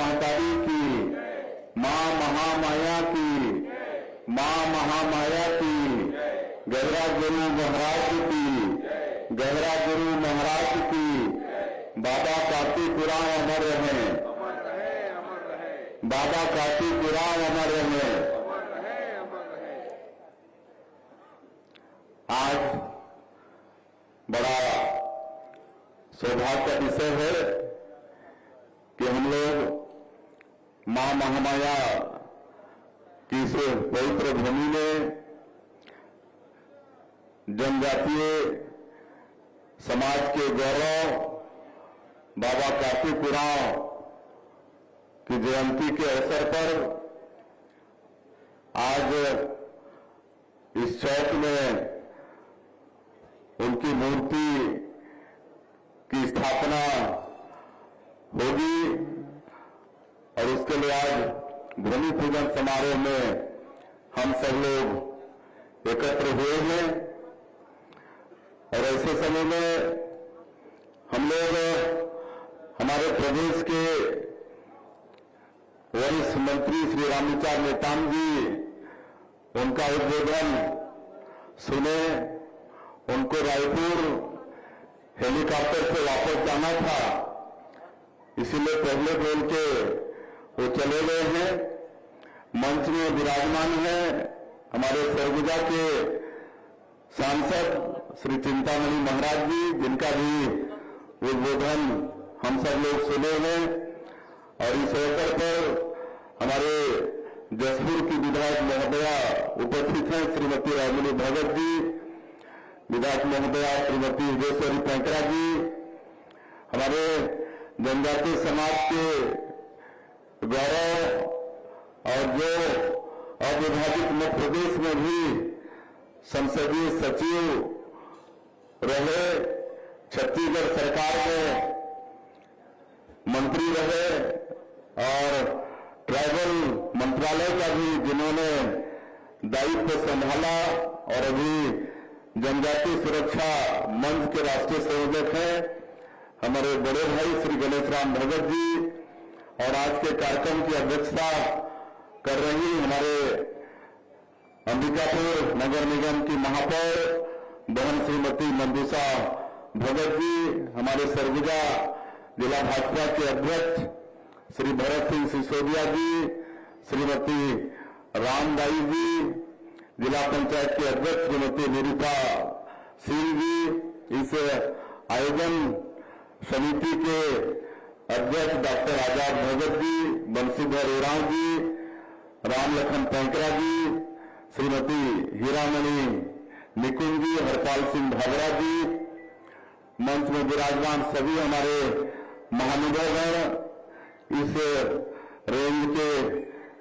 महतारी की, मां महामाया की, मां महामाया की, गहरा गुरु महाराज की, गहरा गुरु महाराज की। बाबा काशीपुराम अमर रहे, बाबा काशीपुराम अमर रहे। आज बड़ा सौभाग्य का विषय है कि हम लोग मां महामाया की इस पवित्र भूमि में जनजातीय समाज के गौरव बाबा काशीपुराम की जयंती के अवसर पर आज इस चौक में उनकी मूर्ति की स्थापना होगी और उसके लिए आज भूमि पूजन समारोह में हम सब लोग एकत्र हुए हैं। और ऐसे समय में हम लोग हमारे प्रदेश के वरिष्ठ मंत्री श्री रामविचार नेताम जी उनका उद्बोधन सुने। उनको रायपुर हेलीकॉप्टर से वापस जाना था, इसीलिए पहले बोल के वो चले गए हैं। मंच में विराजमान हैं हमारे सरगुजा के सांसद श्री चिंतामणि महाराज जी, जिनका भी उद्बोधन हम सब लोग सुने हैं। और इस अवसर पर हमारे जसपुर की विधायक महोदया उपस्थित हैं, श्रीमती रागिनी भगत जी, विधायक महोदया श्रीमती योगेश्वरी पैंकरा जी, हमारे जनजातीय समाज के गौरव और जो अविभाजित मध्य प्रदेश में भी संसदीय सचिव रहे, छत्तीसगढ़ सरकार में मंत्री रहे और ट्राइबल मंत्रालय का भी जिन्होंने दायित्व संभाला और अभी जनजातीय सुरक्षा मंच के राष्ट्रीय संयोजक हैं हमारे बड़े भाई श्री गणेश राम भगत जी। और आज के कार्यक्रम की अध्यक्षता कर रही हमारे अंबिकापुर नगर निगम की महापौर बहन श्रीमती मंदुषा भगत जी, हमारे सरगुजा जिला भाजपा के अध्यक्ष श्री भरत सिंह सिसोदिया जी, श्रीमती रामदाई जी, जिला पंचायत के अध्यक्ष श्रीमती निरूपा सिंह जी, इस आयोजन समिति के अध्यक्ष डॉक्टर आजाद भगत जी, बंशीधर उरांव जी, रामलखन पैंकरा जी, श्रीमती हीरामणि निकुंज जी, हरपाल सिंह भागरा जी, मंच में विराजमान सभी हमारे महानुभावगण, इस रेंज के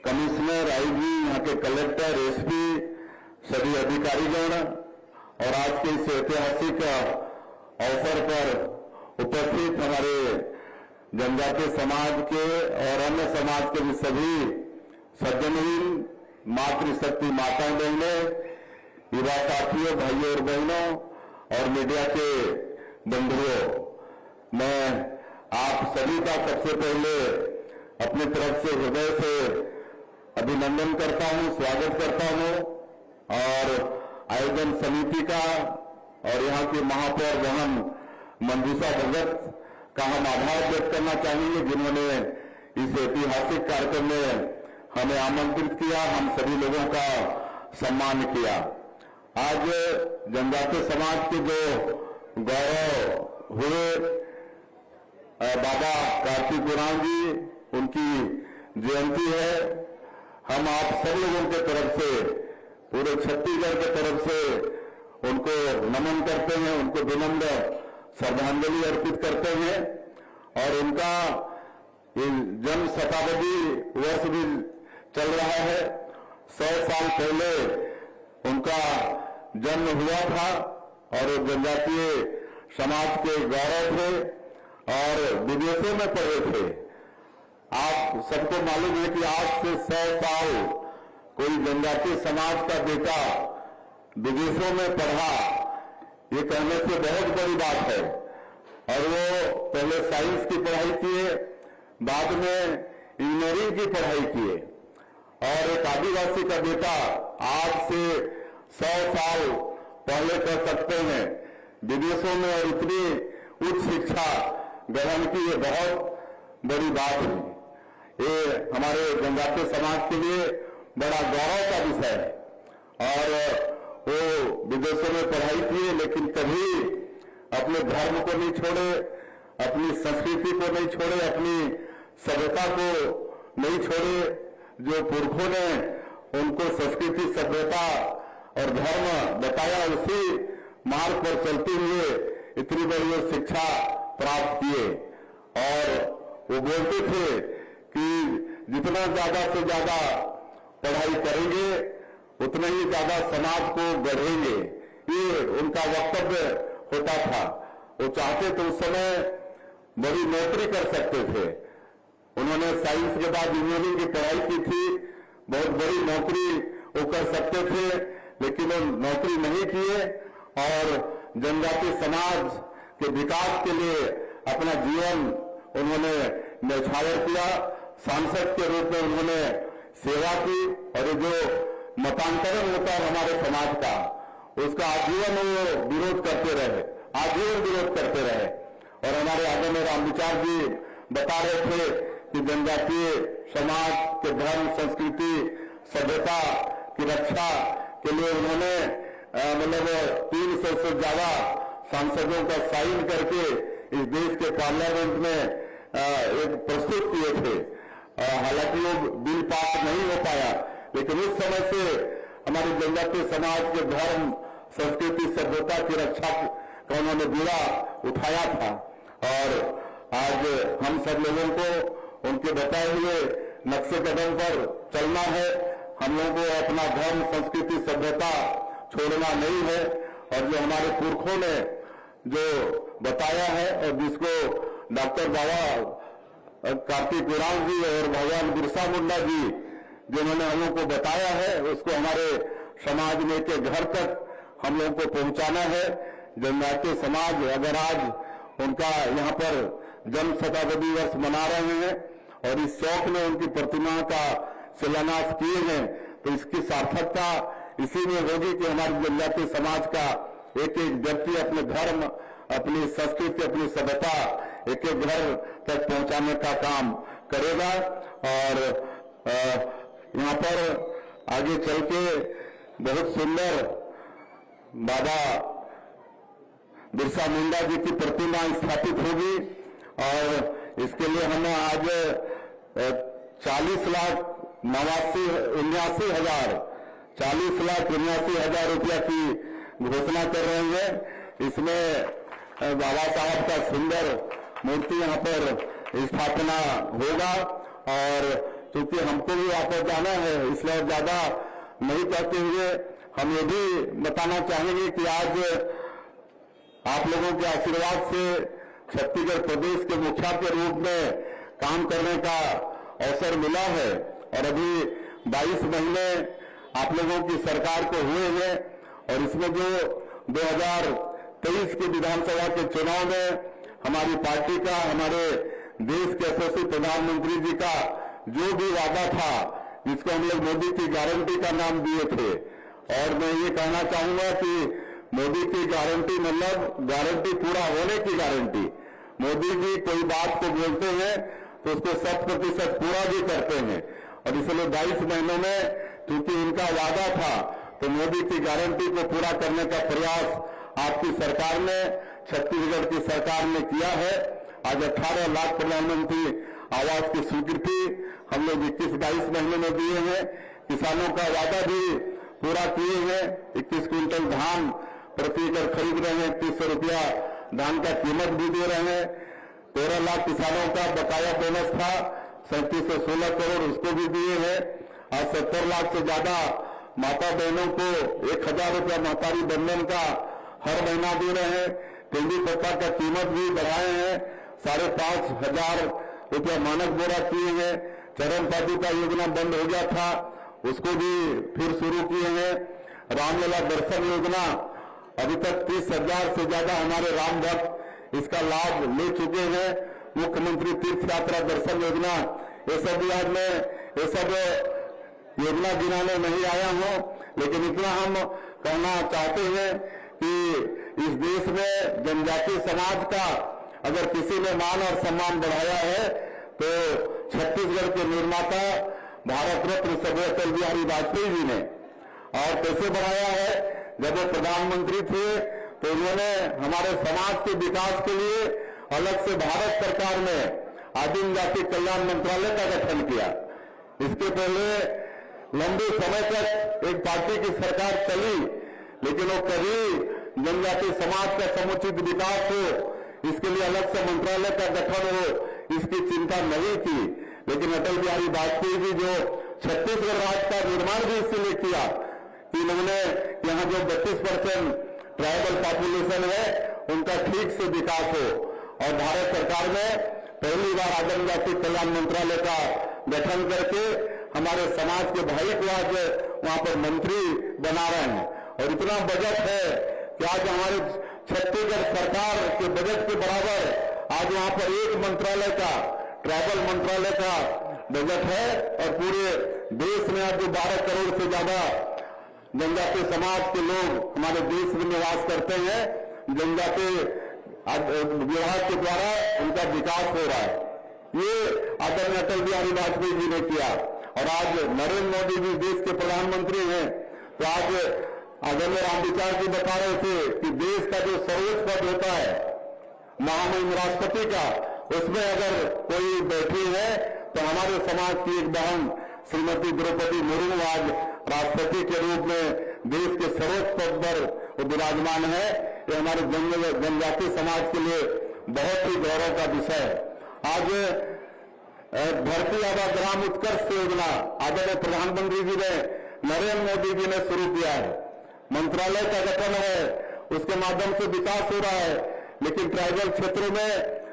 कमिश्नर आईजी, यहाँ के कलेक्टर, एसपी, सभी अधिकारीगण और आज के इस ऐतिहासिक अवसर पर उपस्थित हमारे जनजातीय समाज के और अन्य समाज के भी सभी सज्जनहीन मातृशक्ति माताओं बहनों, युवा साथियों, भाइयों और बहनों और मीडिया के बंधुओं, मैं आप सभी का सबसे पहले अपनी तरफ से हृदय से अभिनंदन करता हूं, स्वागत करता हूं। और आयोजन समिति का और यहाँ की महापौर बहन मंदुषा भगत का हम आभार व्यक्त करना चाहेंगे, जिन्होंने इस ऐतिहासिक कार्यक्रम में हमें आमंत्रित किया, हम सभी लोगों का सम्मान किया। आज जनजातीय समाज के जो गौरव हुए बाबा काशीपुराम जी, उनकी जयंती है। हम आप सब लोगों के तरफ से, पूरे छत्तीसगढ़ के तरफ से उनको नमन करते हैं, उनको विनम्र श्रद्धांजलि अर्पित करते हैं। और उनका जन्म शताब्दी वर्ष भी चल रहा है। 100 साल पहले उनका जन्म हुआ था और वो जनजातीय समाज के गौरव थे और विदेशों में पढ़े थे। आप सबको मालूम है कि आज से 100 साल कोई जनजातीय समाज का बेटा विदेशों में पढ़ा, ये कहने से बहुत बड़ी बात है। और वो पहले साइंस की पढ़ाई किए, बाद में इंजीनियरिंग की पढ़ाई किए और एक आदिवासी का बेटा आज से 100 साल पहले कह सकते हैं विदेशों में और इतनी उच्च शिक्षा ग्रहण की, ये बहुत बड़ी बात है। ये हमारे जनजातीय समाज के लिए बड़ा गौरव का विषय है। और वो विदेशों में पढ़ाई किए लेकिन कभी अपने धर्म को नहीं छोड़े, अपनी संस्कृति को नहीं छोड़े, अपनी सभ्यता को नहीं छोड़े। जो पुरखों ने उनको संस्कृति, सभ्यता और धर्म बताया, उसी मार्ग पर चलते हुए इतनी बड़ी शिक्षा प्राप्त किए। और वो बोलते थे कि जितना ज्यादा से ज्यादा पढ़ाई करेंगे उतना ही ज्यादा समाज को गढ़ेंगे, ये उनका वक्तव्य होता था। वो चाहते तो उस समय बड़ी नौकरी कर सकते थे। उन्होंने साइंस के बाद इंजीनियरिंग की पढ़ाई की थी, बहुत बड़ी नौकरी वो कर सकते थे, लेकिन वो नौकरी नहीं किए और जनजातीय समाज के विकास के लिए अपना जीवन उन्होंने न्यौछावर किया। सांसद के रूप में उन्होंने सेवा की और जो मतांतरण होता है हमारे समाज का, उसका आजीवन वो विरोध करते रहे, आजीवन विरोध करते रहे। और हमारे आदरणीय रामविचार जी बता रहे थे कि जनजातीय समाज के धर्म, संस्कृति, सभ्यता की रक्षा के लिए उन्होंने मतलब 300 से ज्यादा सांसदों का साइन करके इस देश के पार्लियामेंट में एक प्रस्तुत किए थे। हालांकि वो बिल पास नहीं हो पाया, लेकिन उस समय से हमारे जनजातीय समाज के धर्म, संस्कृति, सभ्यता की रक्षा का उन्होंने बीड़ा उठाया था। और आज हम सब लोगों को उनके बताए हुए नक्शे कदम पर चलना है। हम लोगों को अपना धर्म, संस्कृति, सभ्यता छोड़ना नहीं है। और जो हमारे पुरखों ने जो बताया है और जिसको डॉक्टर बाबा कार्तिक उरांव जी और भगवान बिरसा मुंडा जी जिन्होंने हम लोग को बताया है, उसको हमारे समाज में के घर तक हम लोगों को पहुंचाना है। जनजातीय समाज अगर आज उनका यहाँ पर जन्म शताब्दी वर्ष मना रहे हैं और इस चौक में उनकी प्रतिमा का शिलान्यास किए हैं, तो इसकी सार्थकता इसी में होगी कि हमारे जनजातीय समाज का एक एक व्यक्ति अपने धर्म, अपनी संस्कृति, अपनी सभ्यता एक एक घर तक पहुंचाने का काम करेगा। और यहाँ पर आगे चल के बहुत सुंदर बाबा बिरसा मुंडा जी की प्रतिमा स्थापित होगी और इसके लिए हमें आज 40,79,000 रुपया की घोषणा कर रहे हैं। इसमें बाबा साहब का सुंदर मूर्ति यहाँ पर स्थापना होगा। और क्योंकि हमको भी वहां पर जाना है, इसलिए ज्यादा नहीं कहते हुए हम ये भी बताना चाहेंगे कि आज आप लोगों के आशीर्वाद से छत्तीसगढ़ प्रदेश के मुखिया के रूप में काम करने का अवसर मिला है। और अभी 22 महीने आप लोगों की सरकार को हुए हैं और इसमें जो 2023 के विधानसभा के चुनाव में हमारी पार्टी का, हमारे देश के यशस्वी प्रधानमंत्री जी का जो भी वादा था, जिसको हम लोग मोदी की गारंटी का नाम दिए थे। और मैं ये कहना चाहूंगा कि मोदी की गारंटी मतलब गारंटी पूरा होने की गारंटी। मोदी जी कोई बात को बोलते हैं तो उसको 100% पूरा भी करते हैं। और इसलिए 22 महीनों में क्योंकि उनका वादा था, तो मोदी की गारंटी को पूरा करने का प्रयास आपकी सरकार ने, छत्तीसगढ़ की सरकार ने किया है। आज 18 लाख प्रधानमंत्री आवास की स्वीकृति हम लोग 21-22 महीने में दिए हैं। किसानों का वादा भी पूरा किए हैं। 21 क्विंटल धान प्रति एकड़ खरीद रहे हैं, 300 रुपया धान का कीमत भी दे रहे हैं। 13 लाख किसानों का बकाया बोनस था, 3716 करोड़ उसको भी दिए हैं। आज 70 लाख से ज्यादा माता बहनों को 1000 रुपया महतारी बंधन का हर महीना दे रहे हैं। तेंदुआ पत्ता का कीमत भी बढ़ाए हैं, 5,500 रुपया मानक बोरा किए हैं। चरण पादुका योजना बंद हो गया था, उसको भी फिर शुरू किए हैं। रामलला दर्शन योजना अभी तक 30,000 से ज्यादा हमारे राम भक्त इसका लाभ ले चुके हैं। मुख्यमंत्री तीर्थ यात्रा दर्शन योजना ये सब भी आज मैं ये सब योजना गिनाने नहीं आया हूं, लेकिन इतना हम कहना चाहते हैं कि इस देश में जनजातीय समाज का अगर किसी ने मान और सम्मान बढ़ाया है तो छत्तीसगढ़ के निर्माता भारत रत्न स्वर्गीय अटल बिहारी वाजपेयी जी ने। और कैसे बढ़ाया है? जब वो प्रधानमंत्री थे तो उन्होंने हमारे समाज के विकास के लिए अलग से भारत सरकार में आदिम जाति कल्याण मंत्रालय का गठन किया। इसके पहले लंबे समय तक एक पार्टी की सरकार चली, लेकिन वो कभी जनजाति समाज का समुचित विकास हो, इसके लिए अलग से मंत्रालय का गठन हो, इसकी चिंता नहीं की। लेकिन अटल बिहारी वाजपेयी जी जो छत्तीसगढ़ राज्य का निर्माण भी इसलिए किया कि उन्होंने यहाँ जो 32% ट्राइबल पॉपुलेशन है उनका ठीक से विकास हो। और भारत सरकार ने पहली बार आदिम जाति कल्याण मंत्रालय का गठन करके हमारे समाज के भाई को आज वहां पर मंत्री बना रहे हैं। और इतना बजट है कि आज हमारे छत्तीसगढ़ सरकार के बजट के बराबर आज वहां पर एक मंत्रालय का, ट्राइबल मंत्रालय का बजट है। और पूरे देश में आज जो 12 करोड़ से ज्यादा जनजातीय समाज के लोग हमारे देश में निवास करते हैं, जनजातीय विभाग के द्वारा उनका विकास हो रहा है। ये आदरणीय अटल बिहारी वाजपेयी जी ने किया। और आज नरेंद्र मोदी जी देश के प्रधानमंत्री हैं, तो आज आदरणीय रामविचार जी बता रहे थे कि देश का जो सर्वोच्च पद होता है महामहिम राष्ट्रपति का, उसमें अगर कोई बैठी है तो हमारे समाज की एक बहन श्रीमती द्रौपदी मुर्मू आज राष्ट्रपति के रूप में देश के सर्वोच्च पद पर विराजमान है। ये हमारे जनजातीय समाज के लिए बहुत ही गौरव का विषय है। आज धरती आबा ग्राम उत्कर्ष योजना आदरणीय प्रधानमंत्री जी ने, नरेंद्र मोदी जी ने शुरू किया है। मंत्रालय का गठन है, उसके माध्यम से विकास हो रहा है। लेकिन ट्राइबल क्षेत्रों में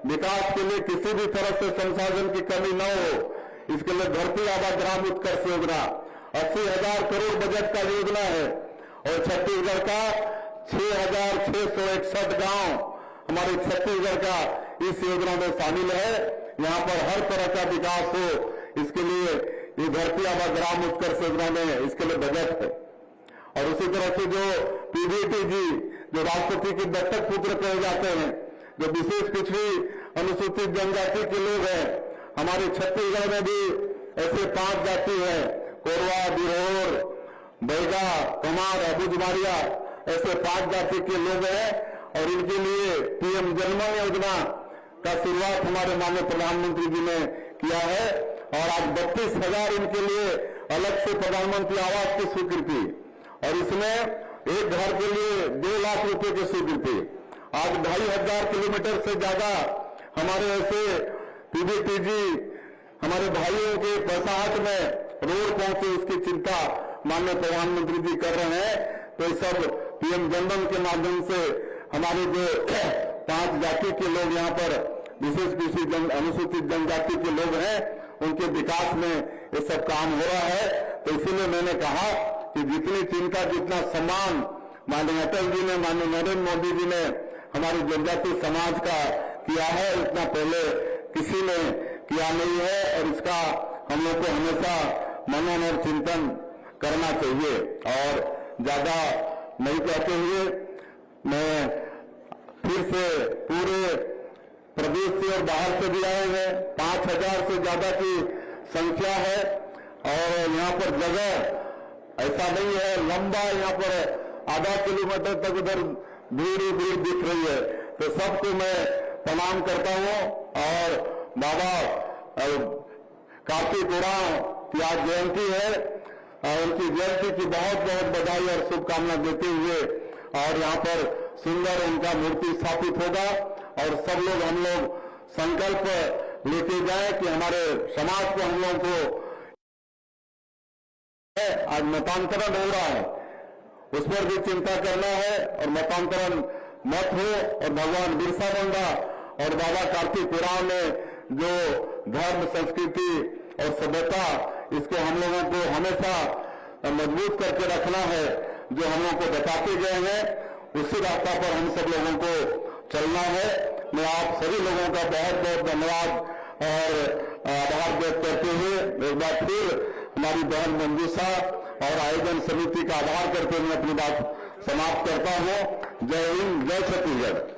विकास के लिए किसी भी तरह से संसाधन की कमी न हो, इसके लिए धरती आबा ग्राम उत्कर्ष योजना 80,000 करोड़ बजट का योजना है। और छत्तीसगढ़ का 6,661 गांव हमारे छत्तीसगढ़ का इस योजना में शामिल है। यहाँ पर हर तरह का विकास हो, इसके लिए ये धरती आबा ग्राम उत्कर्ष योजना में इसके लिए बजट है। और उसी तरह से जो पीडीटी जी, जो राष्ट्रपति के दत्तक पुत्र कहे जाते हैं, जो विशेष पिछड़ी अनुसूचित जनजाति के लोग हैं, हमारे छत्तीसगढ़ में भी ऐसे 5 जाति है, कोरवा, बिरहोर, बैगा, कमार, अबुझमारिया, ऐसे 5 जाति के लोग हैं। और इनके लिए पीएम जनमन योजना का शुरुआत हमारे माननीय प्रधानमंत्री जी ने किया है। और आज 32,000 इनके लिए अलग से प्रधानमंत्री आवास की स्वीकृति, और इसमें एक घर के लिए 2 लाख रुपए की स्वीकृति। आज 2,500 किलोमीटर से ज्यादा हमारे ऐसे पीडीटीजी हमारे भाइयों के बसाहट में रोड पहुंचे, उसकी चिंता माननीय प्रधानमंत्री जी कर रहे हैं। तो ये सब पीएम जनधन के माध्यम से हमारे जो 5 जाति के लोग यहाँ पर विशेष पिछड़ी अनुसूचित जनजाति के लोग हैं, उनके विकास में ये सब काम हो रहा है। तो इसीलिए मैंने कहा कि जितनी चिंता, जितना सम्मान माननीय अटल जी ने, माननीय नरेंद्र मोदी जी ने हमारे जनजातीय समाज का किया है, उतना पहले किसी ने किया नहीं है। और इसका हम लोग को हमेशा मनन और चिंतन करना चाहिए। और ज्यादा नहीं कहते हुए मैं फिर से पूरे प्रदेश से और बाहर से भी आए हैं, 5,000 से ज्यादा की संख्या है। और यहाँ पर जगह ऐसा नहीं है, लंबा यहाँ पर आधा किलोमीटर तक उधर भीड़ ही भीड़ दिख रही है। तो सबको मैं प्रणाम करता हूँ। और बाबा कार्तिक उरांव की आज जयंती है, उनकी जयंती की बहुत बहुत बधाई और शुभकामना देते हुए, और यहाँ पर सुंदर उनका मूर्ति स्थापित होगा। और सब लोग, हम लोग संकल्प लेके जाए कि हमारे समाज को, हम लोगों को आज मतांतरण हो रहा है, उस पर भी चिंता करना है। और मतांतरण मत हो। और भगवान बिरसा मुंडा और बाबा कार्तिक उरांव ने जो धर्म, संस्कृति और सभ्यता, इसको हम लोगों को हमेशा मजबूत करके रखना है, जो हम लोगों को बताते गए हैं, उसी रास्ता पर हम सब लोगों को चलना है। मैं आप सभी लोगों का बहुत बहुत धन्यवाद और आभार व्यक्त करते हुए एक बार फिर हमारी बहन मंजूषा और आयोजन समिति का आभार करते हुए अपनी बात समाप्त करता हूं। जय हिंद, जय छत्तीसगढ़।